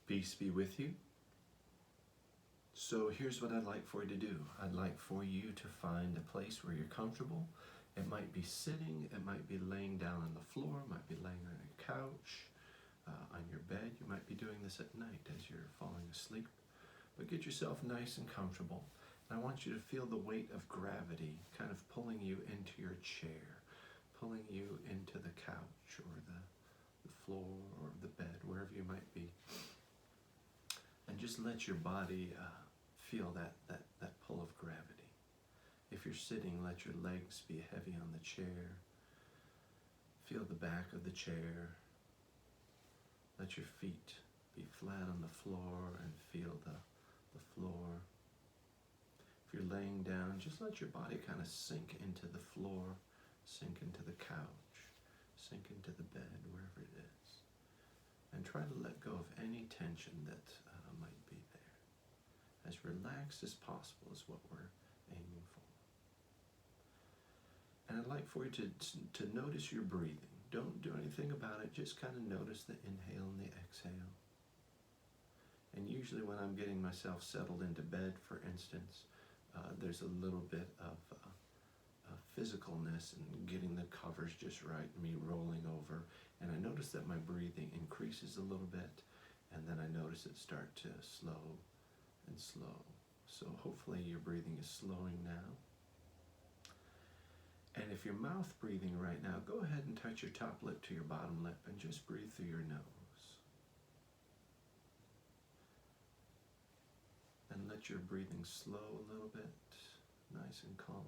Peace be with you. So here's what I'd like for you to do. I'd like for you to find a place where you're comfortable. It might be sitting, it might be laying down on the floor, it might be laying on a couch, on your bed. You might be doing this at night as you're falling asleep. But get yourself nice and comfortable. And I want you to feel the weight of gravity kind of pulling you into your chair, pulling you into the couch or the floor or the bed, wherever you might be. And just let your body feel that pull of gravity. If you're sitting, let your legs be heavy on the chair. Feel the back of the chair. Let your feet be flat on the floor and feel the floor. If you're laying down, just let your body kind of sink into the floor, sink into the couch, sink into the bed, wherever it is. And try to let go of any tension that might be there. As relaxed as possible is what we're aiming for. And I'd like for you to notice your breathing. Don't do anything about it, just kind of notice the inhale and the exhale. And usually when I'm getting myself settled into bed, for instance, there's a little bit of physicalness and getting the covers just right, me rolling over. And I notice that my breathing increases a little bit, and then I notice it start to slow and slow. So hopefully your breathing is slowing now. And if you're mouth breathing right now, go ahead and touch your top lip to your bottom lip and just breathe through your nose. And let your breathing slow a little bit, nice and calm.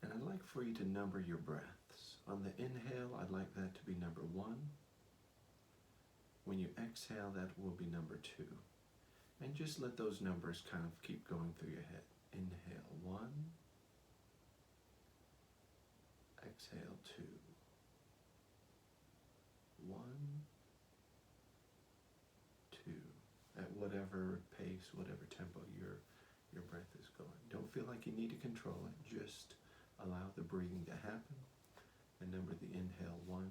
And I'd like for you to number your breaths. On the inhale, I'd like that to be number 1. When you exhale, that will be number 2. And just let those numbers kind of keep going through your head. Inhale 1, exhale 2, 1, 2. At whatever pace, whatever tempo your breath is going. Don't feel like you need to control it. Just allow the breathing to happen. And number the inhale 1,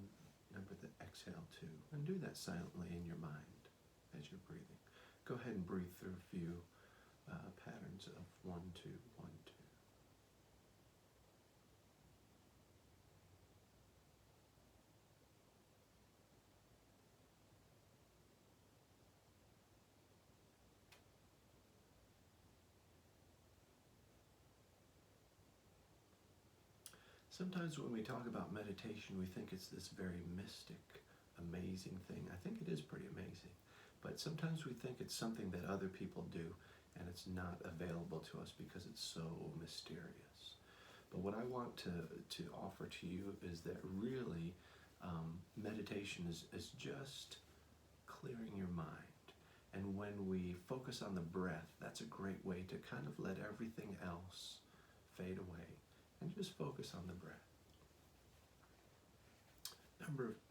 number the exhale 2. And do that silently in your mind as you're breathing. Go ahead and breathe through a few patterns of 1, 2, 1, 2. Sometimes when we talk about meditation, we think it's this very mystic, amazing thing. I think it is pretty amazing. But sometimes we think it's something that other people do, and it's not available to us because it's so mysterious. But what I want to offer to you is that really meditation is just clearing your mind. And when we focus on the breath, that's a great way to kind of let everything else fade away and just focus on the breath.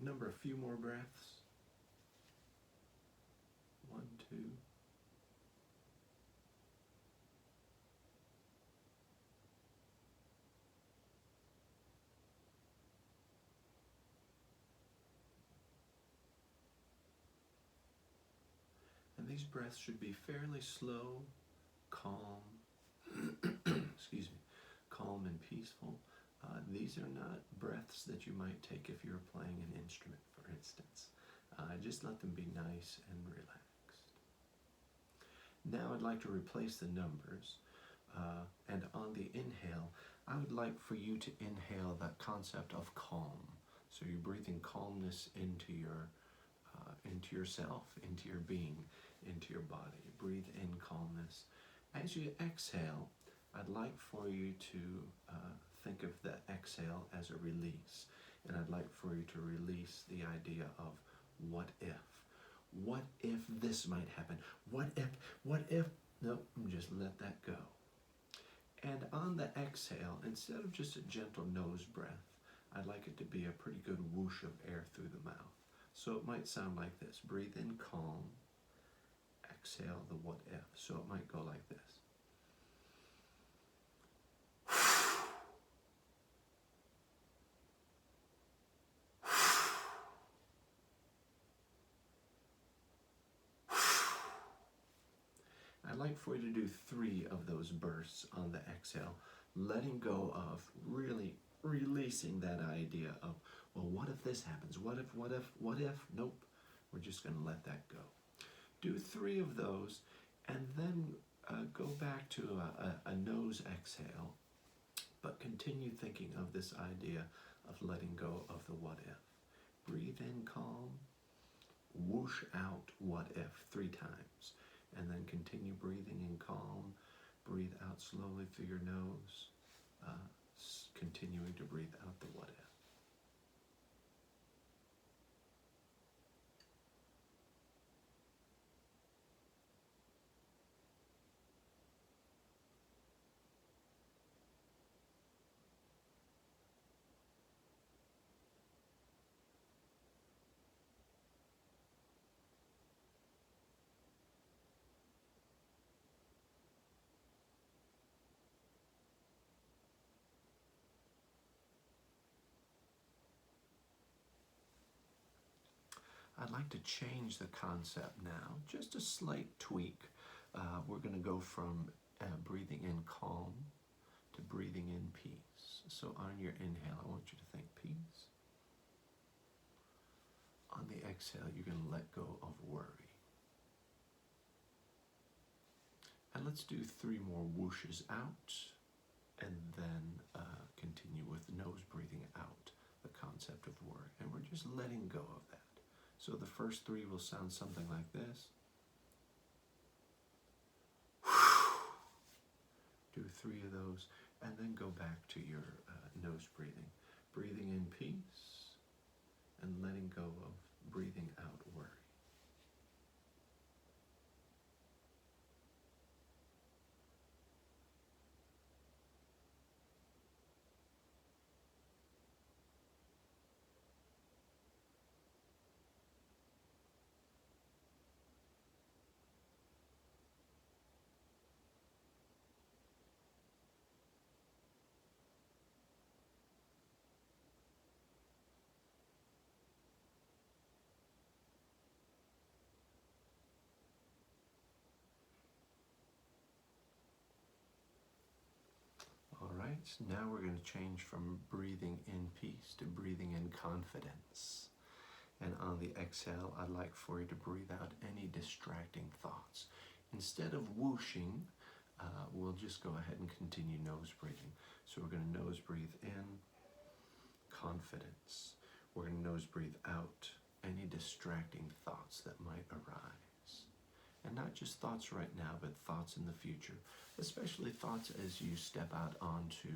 Number a few more breaths. 1, 2. And these breaths should be fairly slow, calm, excuse me, calm and peaceful. These are not breaths that you might take if you're playing an instrument, for instance. Just let them be nice and relaxed. Now I'd like to replace the numbers, and on the inhale, I would like for you to inhale that concept of calm. So you're breathing calmness into yourself, into your being, into your body. Breathe in calmness. As you exhale, I'd like for you to think of the exhale as a release. And I'd like for you to release the idea of what if? What if this might happen? What if? Nope, just let that go. And on the exhale, instead of just a gentle nose breath, I'd like it to be a pretty good whoosh of air through the mouth. So it might sound like this. Breathe in calm, exhale the what if. So it might go like this. I'd like for you to do 3 of those bursts on the exhale, letting go of, really releasing that idea of, well, what if this happens? What if? Nope. We're just going to let that go. Do 3 of those, and then go back to a nose exhale, but continue thinking of this idea of letting go of the what if. Breathe in calm, whoosh out what if 3 times, and then continue breathing in calm. Breathe out slowly through your nose, continuing to breathe out the what if. I'd like to change the concept now, just a slight tweak. We're going to go from breathing in calm to breathing in peace. So on your inhale, I want you to think peace. On the exhale, you're going to let go of worry. And let's do 3 more whooshes out, and then continue with nose breathing out, the concept of worry. And we're just letting go of that. So the first 3 will sound something like this. Do 3 of those, and then go back to your nose breathing. Breathing in peace, and letting go of breathing out worry. All right, so now we're going to change from breathing in peace to breathing in confidence. And on the exhale, I'd like for you to breathe out any distracting thoughts. Instead of whooshing, we'll just go ahead and continue nose breathing. So we're going to nose breathe in confidence. We're going to nose breathe out any distracting thoughts that might arise. And not just thoughts right now, but thoughts in the future, especially thoughts as you step out onto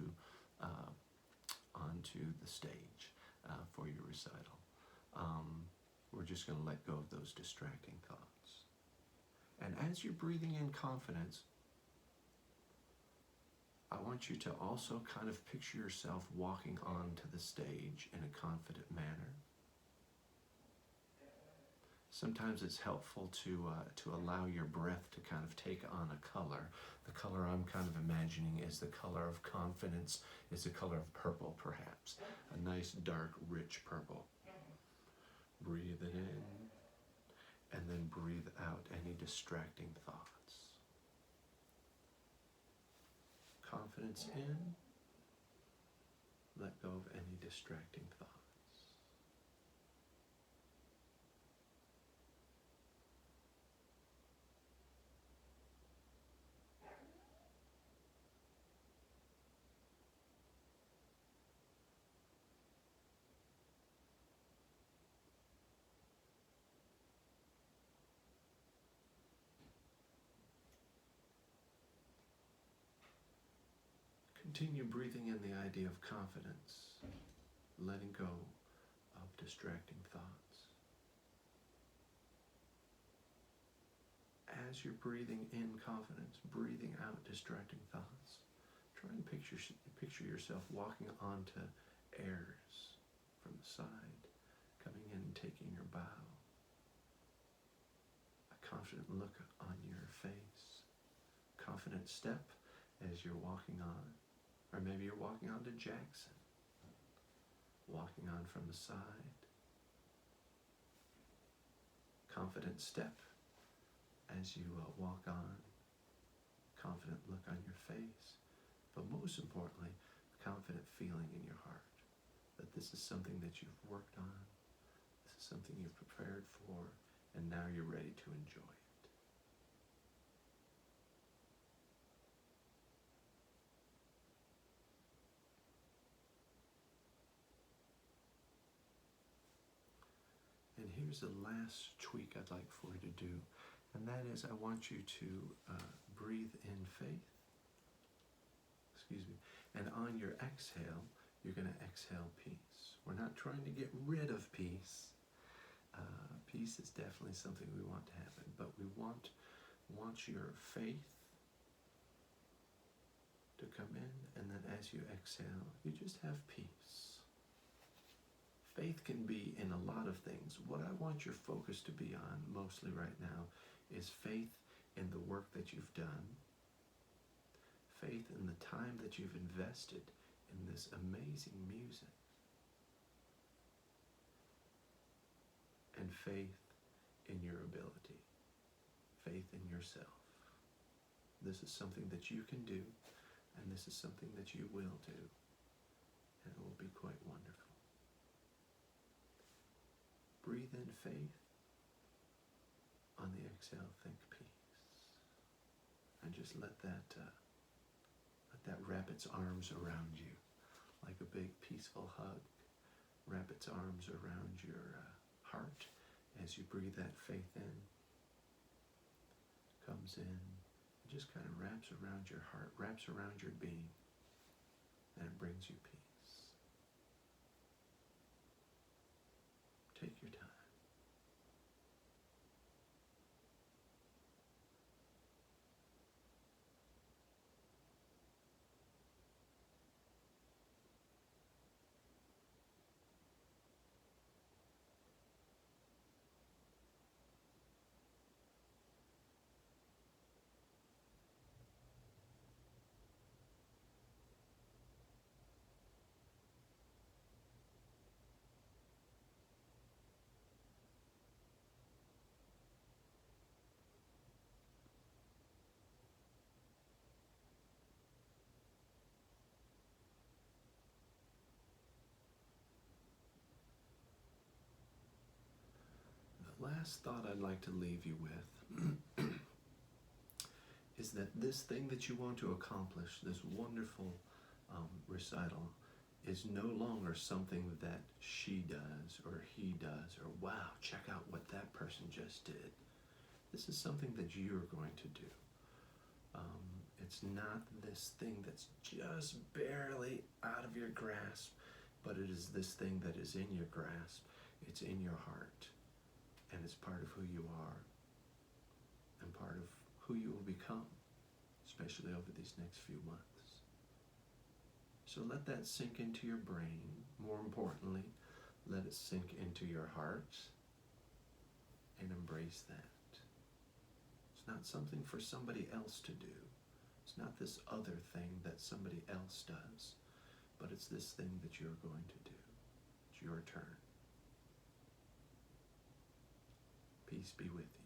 the stage for your recital. We're just going to let go of those distracting thoughts. And as you're breathing in confidence, I want you to also kind of picture yourself walking onto the stage in a confident manner. Sometimes it's helpful to allow your breath to kind of take on a color. The color I'm kind of imagining is the color of confidence, is the color of purple perhaps, a nice dark rich purple. Breathe it in, and then breathe out any distracting thoughts. Confidence in, let go of any distracting thoughts. Continue breathing in the idea of confidence, letting go of distracting thoughts. As you're breathing in confidence, breathing out distracting thoughts, try and picture yourself walking onto airs from the side, coming in and taking your bow. A confident look on your face, confident step as you're walking on. Or maybe you're walking on to Jackson, walking on from the side. Confident step as you walk on. confident look on your face, but most importantly, a confident feeling in your heart that this is something that you've worked on, this is something you've prepared for, and now you're ready to enjoy it. And here's the last tweak I'd like for you to do, and that is I want you to breathe in faith, and on your exhale, you're going to exhale peace. We're not trying to get rid of peace. Peace is definitely something we want to happen, but we want your faith to come in, and then as you exhale, you just have peace. Faith can be in a lot of things. What I want your focus to be on mostly right now is faith in the work that you've done, faith in the time that you've invested in this amazing music, and faith in your ability, faith in yourself. This is something that you can do, and this is something that you will do, and it will be quite wonderful. Breathe in faith. On the exhale, think peace. And just let that wrap its arms around you like a big peaceful hug. Wrap its arms around your heart as you breathe that faith in. Comes in, and just kind of wraps around your heart, wraps around your being, and it brings you peace. Take your time. The last thought I'd like to leave you with is that this thing that you want to accomplish, this wonderful recital, is no longer something that she does or he does, or wow, check out what that person just did. This is something that you're going to do. It's not this thing that's just barely out of your grasp, but it is this thing that is in your grasp. It's in your heart, and it's part of who you are and part of who you will become, especially over these next few months. So let that sink into your brain. More importantly, let it sink into your heart and embrace that. It's not something for somebody else to do. It's not this other thing that somebody else does, but it's this thing that you're going to do. It's your turn. Peace be with you.